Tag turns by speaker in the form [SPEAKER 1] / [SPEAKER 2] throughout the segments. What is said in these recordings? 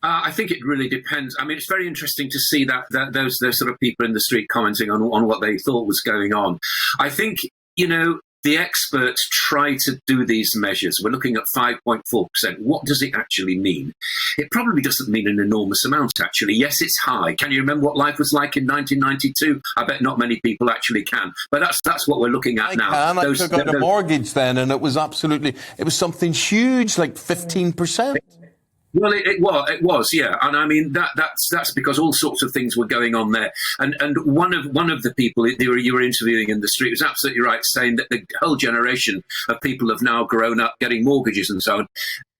[SPEAKER 1] I think it really depends. I mean, it's very interesting to see that those sort of people in the street commenting on what they thought was going on. I think, the experts try to do these measures. We're looking at 5.4%. What does it actually mean? It probably doesn't mean an enormous amount, actually. Yes, it's high. Can you remember what life was like in 1992? I bet not many people actually can. But that's what we're looking at now.
[SPEAKER 2] I took out a mortgage then, and it was something huge, like 15%.
[SPEAKER 1] Well, it was, yeah, and I mean that's because all sorts of things were going on there, and one of the people you were interviewing in the street was absolutely right, saying that the whole generation of people have now grown up getting mortgages and so on.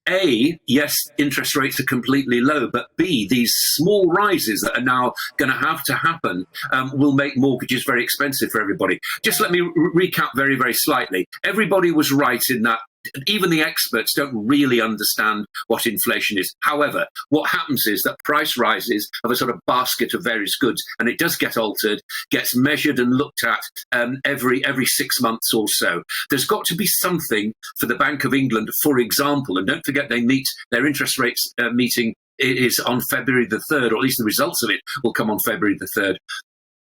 [SPEAKER 1] A, yes, interest rates are completely low, but B, these small rises that are now going to have to happen will make mortgages very expensive for everybody. Just let me recap very, very slightly. Everybody was right in that. Even the experts don't really understand what inflation is. However, what happens is that price rises of a sort of basket of various goods, and it does get altered, gets measured and looked at every 6 months or so. There's got to be something for the Bank of England, for example, and don't forget they meet their interest rates meeting is on February the 3rd, or at least the results of it will come on February the 3rd.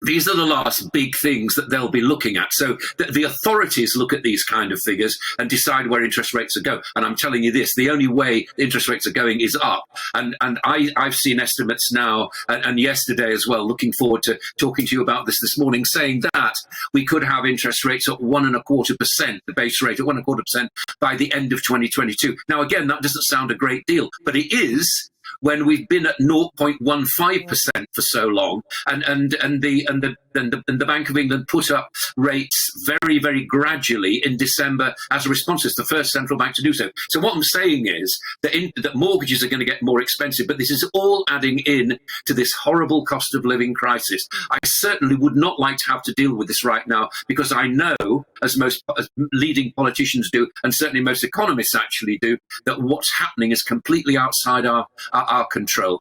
[SPEAKER 1] These are the last big things that they'll be looking at. So the authorities look at these kind of figures and decide where interest rates are going. And I'm telling you this, the only way interest rates are going is up. And I've seen estimates now, and yesterday as well, looking forward to talking to you about this morning, saying that we could have interest rates at 1.25%, the base rate at 1.25% by the end of 2022. Now, again, that doesn't sound a great deal, but it is when we've been at 0.15% for so long, and the Bank of England put up rates very, very gradually in December as a response. It's the first central bank to do so. So what I'm saying is that mortgages are going to get more expensive, but this is all adding in to this horrible cost of living crisis. I certainly would not like to have to deal with this right now, because I know, as leading politicians do, and certainly most economists actually do, that what's happening is completely outside our control.